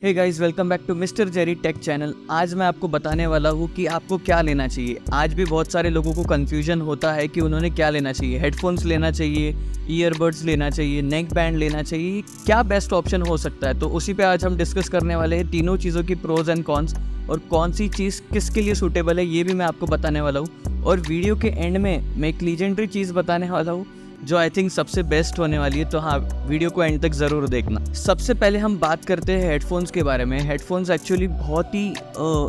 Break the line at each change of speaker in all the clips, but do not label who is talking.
Hey guys, welcome back to mister Jerry tech channel. आज मैं आपको बताने वाला हूँ कि आपको क्या लेना चाहिए। आज भी बहुत सारे लोगों को कन्फ्यूजन होता है कि उन्होंने क्या लेना चाहिए। हेडफोन्स लेना चाहिए, ईयरबड्स लेना चाहिए, नेक बैंड लेना चाहिए, क्या बेस्ट ऑप्शन हो सकता है। तो उसी पे आज हम डिस्कस करने वाले हैं तीनों चीज़ों की प्रोज एंड कॉन्स, और कौन सी चीज़ किसके लिए सूटेबल है ये भी मैं आपको बताने वाला हूँ। और वीडियो के एंड में मैं एक लीजेंडरी चीज़ बताने वाला हूँ जो आई थिंक सबसे बेस्ट होने वाली है। तो हाँ, वीडियो को एंड तक ज़रूर देखना। सबसे पहले हम बात करते हैं हेडफोन्स के बारे में। हेडफोन्स एक्चुअली बहुत ही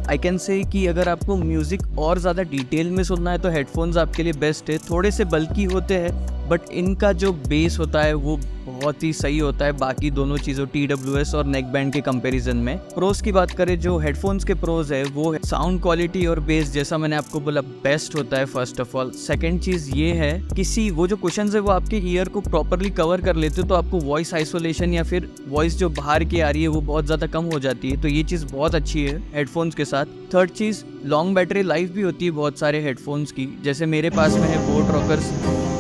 आई कैन से कि अगर आपको म्यूज़िक और ज़्यादा डिटेल में सुनना है तो हेडफोन्स आपके लिए बेस्ट है। थोड़े से बल्कि होते हैं बट इनका जो बेस होता है वो बहुत ही सही होता है बाकी दोनों चीज़ों TWS और नेक बैंड के कंपैरिजन में। प्रोज की बात करें, जो हेडफोन्स के प्रोज है वो है साउंड क्वालिटी और बेस, जैसा मैंने आपको बोला, बेस्ट होता है फर्स्ट ऑफ ऑल। सेकंड चीज़ ये है किसी वो जो क्वेश्चंस है वो आपके ईयर को प्रॉपरली कवर कर लेते हो, तो आपको वॉइस आइसोलेशन या फिर वॉइस जो बाहर की आ रही है वो बहुत ज़्यादा कम हो जाती है। तो ये चीज़ बहुत अच्छी है हेडफोन्स के साथ। थर्ड चीज़, लॉन्ग बैटरी लाइफ भी होती है बहुत सारे हेडफोन्स की। जैसे मेरे पास में है बोट रॉकर्स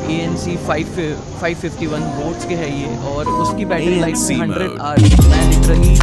ANC 551 वोट्स के है ये, और उसकी बैटरी लाइफ 100 आवर्स। मैं लिटरली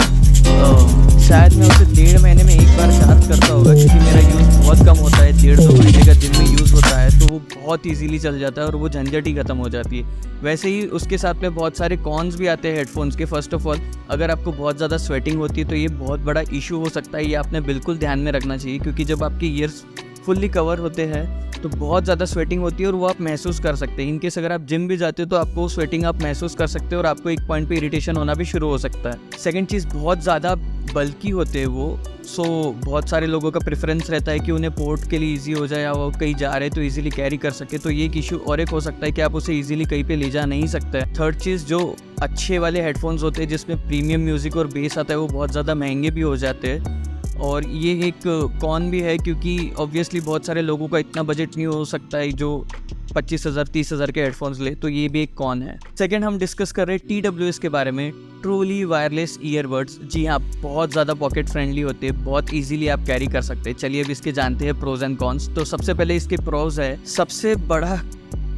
शायद मैं उसे 1.5 महीने में एक बार चार्ज करता होगा, क्योंकि मेरा यूज़ बहुत कम होता है। 1.5-2 घंटे का दिन में यूज़ होता है, तो वो बहुत इजीली चल जाता है और वो झंझट ही खत्म हो जाती है। वैसे ही उसके साथ में बहुत सारे कॉन्स भी आते हैं हेडफोन्स के। फर्स्ट ऑफ ऑल, अगर आपको बहुत ज़्यादा स्वेटिंग होती है तो ये बहुत बड़ा इशू हो सकता है। ये आपने बिल्कुल ध्यान में रखना चाहिए, क्योंकि जब आपके ईयर्स फुल्ली कवर होते हैं तो बहुत ज़्यादा स्वेटिंग होती है और वो आप महसूस कर सकते हैं। इनकेस अगर आप जिम भी जाते हो तो आपको स्वेटिंग आप महसूस कर सकते हो और आपको एक पॉइंट पे इरिटेशन होना भी शुरू हो सकता है। सेकंड चीज़, बहुत ज़्यादा बल्कि होते हैं वो। सो बहुत सारे लोगों का प्रेफरेंस रहता है कि उन्हें पोर्ट के लिए ईजी हो जाए या वो कहीं जा रहे तो ईजिली कैरी कर सके। तो ये एक इशू और एक हो सकता है कि आप उसे ईजिली कहीं पे ले जा नहीं सकते। थर्ड चीज़, जो अच्छे वाले हेडफोन्स होते हैं जिसमें प्रीमियम म्यूज़िक और बेस आता है वो बहुत ज़्यादा महंगे भी हो जाते हैं, और ये एक कॉन भी है, क्योंकि ऑब्वियसली बहुत सारे लोगों का इतना बजट नहीं हो सकता है जो 25,000-30,000 के हेडफोन्स ले, तो ये भी एक कॉन है। सेकंड, हम डिस्कस कर रहे हैं TWS के बारे में, ट्रूली वायरलेस ईयरबड्स। जी हाँ, बहुत ज़्यादा पॉकेट फ्रेंडली होते हैं, बहुत इजीली आप कैरी कर सकते हैं। चलिए अब इसके जानते हैं प्रोज एंड कॉन्स। तो सबसे पहले इसके प्रोज है, सबसे बड़ा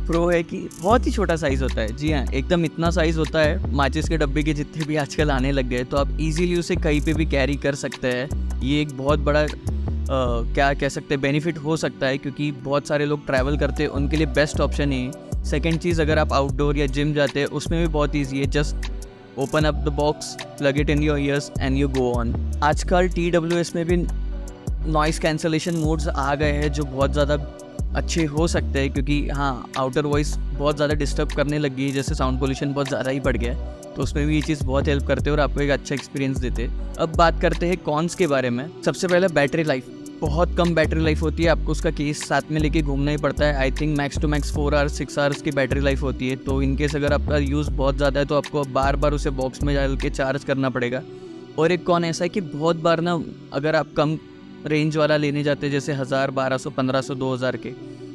प्रो है कि बहुत ही छोटा साइज़ होता है। जी हाँ, एकदम इतना साइज़ होता है, माचिस के डब्बे के जितने भी आजकल आने लग गए, तो आप इजीली उसे कहीं पे भी कैरी कर सकते हैं। ये एक बहुत बड़ा क्या कह सकते हैं बेनिफिट हो सकता है, क्योंकि बहुत सारे लोग ट्रैवल करते हैं, उनके लिए बेस्ट ऑप्शन है। सेकंड चीज़, अगर आप आउटडोर या जिम जाते हैं उसमें भी बहुत ईजी है। Just open up the box, plug it in your ears and you go on. आजकल TWS में भी नॉइस कैंसलेशन मोड्स आ गए हैं जो बहुत ज़्यादा अच्छे हो सकते हैं, क्योंकि हाँ, आउटर वॉइस बहुत ज़्यादा डिस्टर्ब करने लगी है, जैसे साउंड पोल्यूशन बहुत ज़्यादा ही बढ़ गया है, तो उसमें भी ये चीज़ बहुत हेल्प करते हैं और आपको एक अच्छा एक्सपीरियंस देते हैं। अब बात करते हैं कॉन्स के बारे में। सबसे पहले बैटरी लाइफ, बहुत कम बैटरी लाइफ होती है, आपको उसका केस साथ में लेके घूमना ही पड़ता है। I think max to max 4 hours 6 hours की बैटरी लाइफ होती है। तो इनकेस अगर आपका यूज़ बहुत ज़्यादा है तो आपको बार बार उसे बॉक्स में डाल के चार्ज करना पड़ेगा। और एक कॉन ऐसा है कि बहुत बार ना, अगर आप कम रेंज वाला लेने जाते हैं जैसे 1000, 1200, 1500, 2000 के,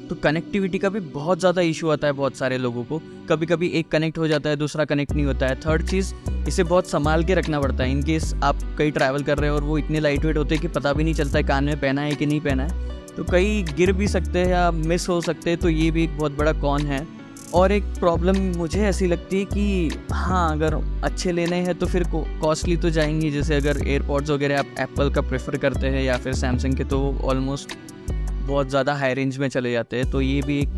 तो कनेक्टिविटी का भी बहुत ज़्यादा इशू आता है बहुत सारे लोगों को। कभी कभी एक कनेक्ट हो जाता है, दूसरा कनेक्ट नहीं होता है। थर्ड चीज़, इसे बहुत संभाल के रखना पड़ता है। इनकेस आप कहीं ट्रैवल कर रहे हो और वो इतने लाइट वेट होते हैं कि पता भी नहीं चलता है कान में पहना है कि नहीं पहना है, तो कहीं गिर भी सकते हैं या मिस हो सकते हैं। तो ये भी एक बहुत बड़ा कॉन है। और एक प्रॉब्लम मुझे ऐसी लगती है कि हाँ, अगर अच्छे लेने हैं तो फिर कॉस्टली तो जाएंगी। जैसे अगर एयरपॉड्स वगैरह आप एप्पल का प्रेफर करते हैं या फिर सैमसंग के, तो ऑलमोस्ट बहुत ज़्यादा हाई रेंज में चले जाते हैं, तो ये भी एक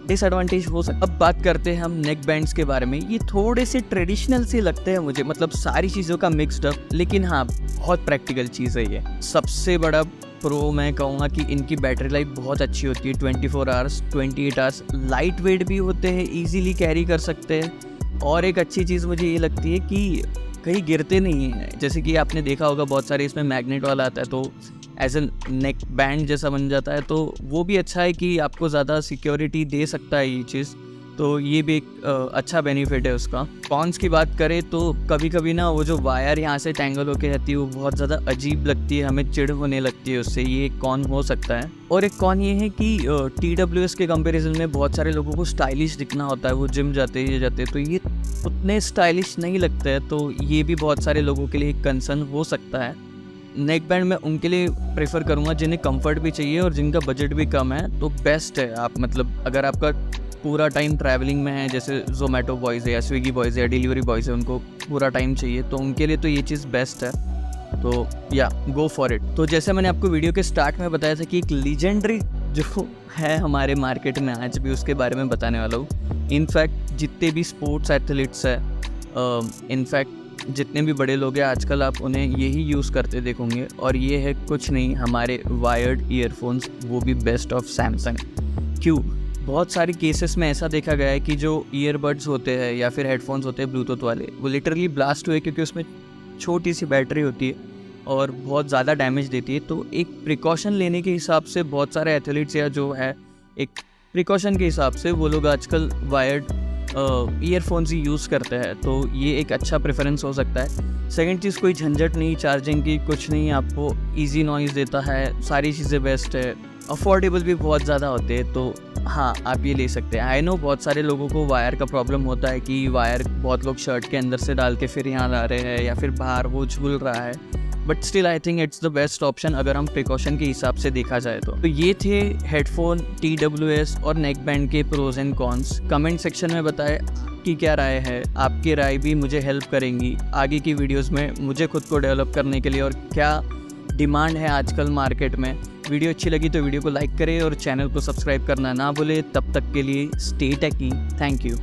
डिसएडवांटेज हो सकता है। अब बात करते हैं हम नेक बैंड्स के बारे में। ये थोड़े से ट्रेडिशनल से लगते हैं मुझे, मतलब सारी चीज़ों का मिक्सड अप, लेकिन हाँ, बहुत प्रैक्टिकल चीज़ है ये। सबसे बड़ा प्रो मैं कहूँगा कि इनकी बैटरी लाइफ बहुत अच्छी होती है, 24 आवर्स, 28 आवर्स। लाइट वेट भी होते हैं, ईजिली कैरी कर सकते हैं। और एक अच्छी चीज़ मुझे ये लगती है कि कहीं गिरते नहीं हैं। जैसे कि आपने देखा होगा बहुत सारे इसमें मैग्नेट वाला आता है, तो एज एन नेक बैंड जैसा बन जाता है, तो वो भी अच्छा है कि आपको ज़्यादा सिक्योरिटी दे सकता है ये चीज़। तो ये भी एक अच्छा बेनिफिट है उसका। कॉन्स की बात करें तो कभी कभी ना वो जो वायर यहाँ से टैंगल होके रहती है वो बहुत ज़्यादा अजीब लगती है, हमें चिढ़ होने लगती है उससे, ये एक कॉन हो सकता है। और एक कॉन ये है कि TWS के कंपैरिजन में बहुत सारे लोगों को स्टाइलिश दिखना होता है, वो जिम जाते हैं, ये जाते हैं, तो ये उतने स्टाइलिश नहीं लगते हैं, तो ये भी बहुत सारे लोगों के लिए एक कंसर्न हो सकता है। नेक बैंड मैं उनके लिए प्रेफर करूँगा जिन्हें कंफर्ट भी चाहिए और जिनका बजट भी कम है, तो बेस्ट है। आप मतलब अगर आपका पूरा टाइम ट्रैवलिंग में है, जैसे जोमेटो बॉयज़ है या स्विगी बॉयज़ है या डिलीवरी बॉयज़ है, उनको पूरा टाइम चाहिए, तो उनके लिए तो ये चीज़ बेस्ट है। तो या गो फॉर इट। तो जैसे मैंने आपको वीडियो के स्टार्ट में बताया था कि एक लीजेंडरी जो है हमारे मार्केट में आज भी, उसके बारे में बताने वाला हूँ। इनफैक्ट जितने भी स्पोर्ट्स एथलीट्स हैं, इनफैक्ट जितने भी बड़े लोग हैं आजकल, आप उन्हें यही यूज़ करते देखोगे, और ये है कुछ नहीं, हमारे वायर्ड ईयरफोन्स, वो भी बेस्ट ऑफ सैमसंग। क्यों? बहुत सारे केसेस में ऐसा देखा गया है कि जो ईयरबड्स होते हैं या फिर हेडफोन्स होते हैं ब्लूटूथ वाले, वो लिटरली ब्लास्ट हुए क्योंकि उसमें छोटी सी बैटरी होती है और बहुत ज़्यादा डैमेज देती है। तो एक प्रिकॉशन लेने के हिसाब से बहुत सारे एथलीट्स या जो है एक प्रिकॉशन के हिसाब से वो लोग आजकल वायर्ड ईयरफोन्स ही यूज़ करते हैं, तो ये एक अच्छा प्रेफरेंस हो सकता है। सेकंड चीज़, कोई झंझट नहीं चार्जिंग की, कुछ नहीं, आपको इजी नॉइज़ देता है, सारी चीज़ें बेस्ट है, अफोर्डेबल भी बहुत ज़्यादा होते हैं, तो हाँ आप ये ले सकते हैं। आई नो बहुत सारे लोगों को वायर का प्रॉब्लम होता है कि वायर बहुत लोग शर्ट के अंदर से डाल के फिर यहाँ ला रहे हैं या फिर बाहर वो झूल रहा है, but still I think it's the best option अगर हम प्रिकॉशन के हिसाब से देखा जाए तो ये थे हेडफोन, TWS और नेक बैंड के pros and cons. Comment section में बताएं कि क्या राय है, आपकी राय भी मुझे हेल्प करेंगी आगे की वीडियोस में मुझे खुद को डेवलप करने के लिए, और क्या डिमांड है आजकल मार्केट में। वीडियो अच्छी लगी तो वीडियो को लाइक करें और चैनल को सब्सक्राइब करना ना भूलें। तब तक के लिए स्टे टेकी, थैंक यू।